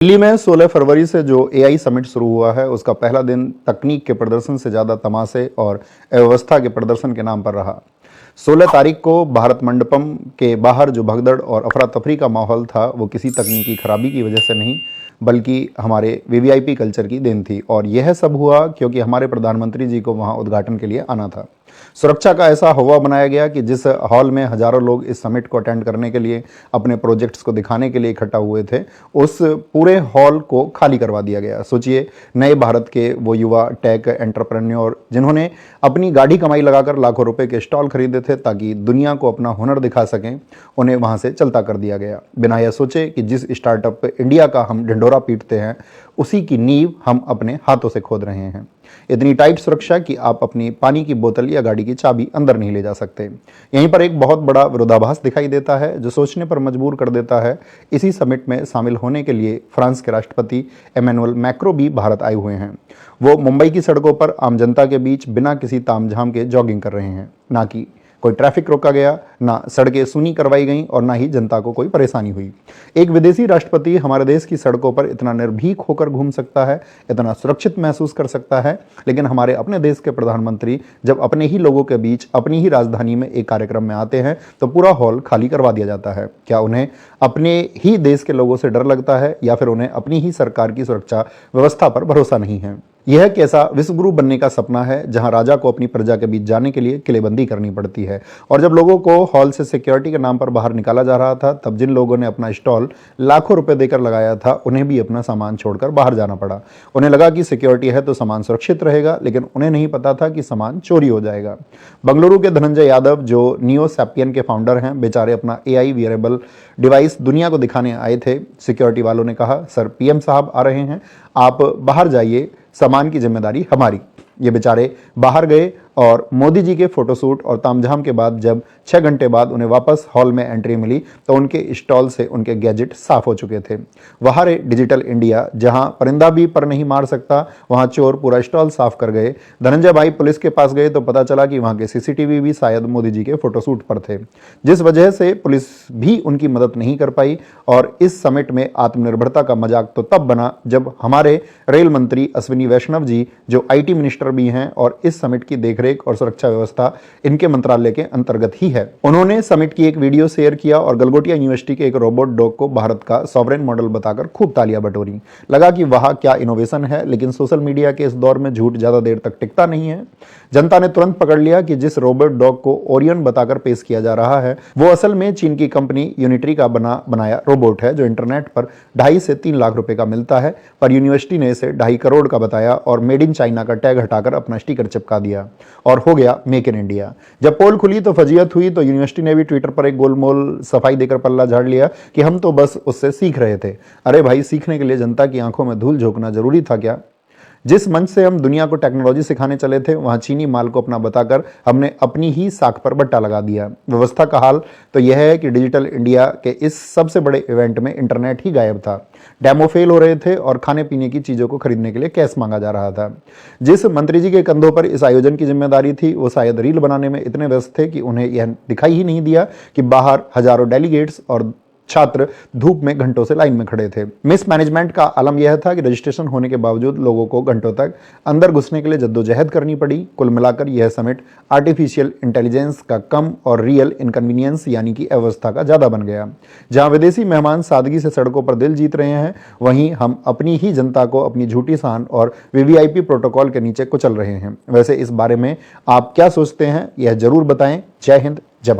दिल्ली में 16 फरवरी से जो एआई समिट शुरू हुआ है उसका पहला दिन तकनीक के प्रदर्शन से ज़्यादा तमाशे और अव्यवस्था के प्रदर्शन के नाम पर रहा। 16 तारीख को भारत मंडपम के बाहर जो भगदड़ और अफरा तफरी का माहौल था वो किसी तकनीकी खराबी की वजह से नहीं बल्कि हमारे वीवीआईपी कल्चर की देन थी। और यह सब हुआ क्योंकि हमारे प्रधानमंत्री जी को वहां उद्घाटन के लिए आना था। सुरक्षा का ऐसा हवा बनाया गया कि जिस हॉल में हजारों लोग इस समिट को अटेंड करने के लिए अपने प्रोजेक्ट्स को दिखाने के लिए इकट्ठा हुए थे, उस पूरे हॉल को खाली करवा दिया गया। सोचिए, नए भारत के वो युवा टेक एंटरप्रेन्योर जिन्होंने अपनी गाढ़ी कमाई लगाकर लाखों रुपए के स्टॉल खरीदे थे ताकि दुनिया को अपना हुनर दिखा सकें, उन्हें वहां से चलता कर दिया गया। बिना यह सोचे कि जिस स्टार्टअप इंडिया का हम ढिंढोरा पीटते हैं उसी की नींव हम अपने हाथों से खोद रहे हैं। इतनी टाइट सुरक्षा कि आप अपनी पानी की बोतल या गाड़ी की चाबी अंदर नहीं ले जा सकते। यहीं पर एक बहुत बड़ा विरोधाभास दिखाई देता है जो सोचने पर मजबूर कर देता है। इसी समिट में शामिल होने के लिए फ्रांस के राष्ट्रपति इमैनुअल मैक्रों भी भारत आए हुए हैं। वो मुंबई की सड़कों पर आम जनता के बीच बिना किसी तामझाम के जॉगिंग कर रहे हैं। ना कि कोई ट्रैफिक रोका गया, ना सड़कें सूनी करवाई गईं और ना ही जनता को कोई परेशानी हुई। एक विदेशी राष्ट्रपति हमारे देश की सड़कों पर इतना निर्भीक होकर घूम सकता है, इतना सुरक्षित महसूस कर सकता है, लेकिन हमारे अपने देश के प्रधानमंत्री जब अपने ही लोगों के बीच अपनी ही राजधानी में एक कार्यक्रम में आते हैं तो पूरा हॉल खाली करवा दिया जाता है। क्या उन्हें अपने ही देश के लोगों से डर लगता है या फिर उन्हें अपनी ही सरकार की सुरक्षा व्यवस्था पर भरोसा नहीं है? यह कैसा विश्वगुरु बनने का सपना है जहां राजा को अपनी प्रजा के बीच जाने के लिए किलेबंदी करनी पड़ती है। और जब लोगों को हॉल से सिक्योरिटी के नाम पर बाहर निकाला जा रहा था तब जिन लोगों ने अपना स्टॉल लाखों रुपए देकर लगाया था उन्हें भी अपना सामान छोड़कर बाहर जाना पड़ा। उन्हें लगा कि सिक्योरिटी है तो सामान सुरक्षित रहेगा, लेकिन उन्हें नहीं पता था कि सामान चोरी हो जाएगा। बंगलुरु के धनंजय यादव जो नियो सैपियन के फाउंडर हैं, बेचारे अपना एआई वियरेबल डिवाइस दुनिया को दिखाने आए थे। सिक्योरिटी वालों ने कहा, सर पीएम साहब आ रहे हैं, आप बाहर जाइए, सामान की जिम्मेदारी हमारी। ये बेचारे बाहर गए और मोदी जी के फोटोशूट और तामझाम के बाद जब 6 घंटे बाद उन्हें वापस हॉल में एंट्री मिली तो उनके स्टॉल से उनके गैजेट साफ हो चुके थे। वहाँ रे डिजिटल इंडिया, जहां परिंदा भी पर नहीं मार सकता, वहां चोर पूरा स्टॉल साफ कर गए। धनंजय भाई पुलिस के पास गए तो पता चला कि वहां के सीसीटीवी भी शायद मोदी जी के फोटोशूट पर थे, जिस वजह से पुलिस भी उनकी मदद नहीं कर पाई। और इस समिट में आत्मनिर्भरता का मजाक तो तब बना जब हमारे रेल मंत्री अश्विनी वैष्णव जी, जो IT मिनिस्टर भी हैं और इस समिट की देखरेख और सुरक्षा व्यवस्था इनके मंत्रालय के अंतर्गत ही है, उन्होंने समिट की एक वीडियो शेयर किया और गलगोटिया यूनिवर्सिटी के एक रोबोट डॉग को भारत का सॉवरेन मॉडल बताकर खूब तालियां बटोरी। लगा कि वहां क्या इनोवेशन है, लेकिन सोशल मीडिया के इस दौर में झूठ ज्यादा देर तक टिकता नहीं है। जनता ने तुरंत पकड़ लिया कि जिस रोबोट डॉग को ओरियन बताकर पेश किया जा रहा है वो असल में चीन की कंपनी यूनिट्री का बनाया रोबोट है, जो इंटरनेट पर 2.5 से 3 लाख रुपए का मिलता है। पर यूनिवर्सिटी ने इसे 2.5 करोड़ का बताया और मेड इन चाइना का टैग हटाकर अपना स्टिकर चिपका दिया और हो गया मेक इन इंडिया। जब पोल खुली तो फजीयत हुई तो यूनिवर्सिटी ने भी ट्विटर पर एक गोलमोल सफाई देकर पल्ला झाड़ लिया कि हम तो बस उससे सीख रहे थे। अरे भाई, सीखने के लिए जनता की आंखों में धूल झोंकना जरूरी था क्या? जिस मंच से हम दुनिया को टेक्नोलॉजी सिखाने चले थे वहां चीनी माल को अपना बताकर हमने अपनी ही साख पर बट्टा लगा दिया। व्यवस्था का हाल तो यह है कि डिजिटल इंडिया के इस सबसे बड़े इवेंट में इंटरनेट ही गायब था, डेमो फेल हो रहे थे और खाने पीने की चीजों को खरीदने के लिए कैश मांगा जा रहा था। जिस मंत्री जी के कंधों पर इस आयोजन की जिम्मेदारी थी वो शायद रील बनाने में इतने व्यस्त थे कि उन्हें यह दिखाई ही नहीं दिया कि बाहर हजारों डेलीगेट्स और छात्र धूप में घंटों से लाइन में खड़े थे। मिस मैनेजमेंट का आलम यह था कि रजिस्ट्रेशन होने के बावजूद लोगों को घंटों तक अंदर घुसने के लिए जद्दोजहद करनी पड़ी। कुल मिलाकर यह समिट आर्टिफिशियल इंटेलिजेंस का कम और रियल इनकन्वीनियंस यानी कि अव्यवस्था का ज्यादा बन गया। जहां विदेशी मेहमान सादगी से सड़कों पर दिल जीत रहे हैं, वहीं हम अपनी ही जनता को अपनी झूठी शान और वीवीआईपी प्रोटोकॉल के नीचे कुचल रहे हैं। वैसे इस बारे में आप क्या सोचते हैं, यह जरूर बताएं। जय हिंद, जय भारत।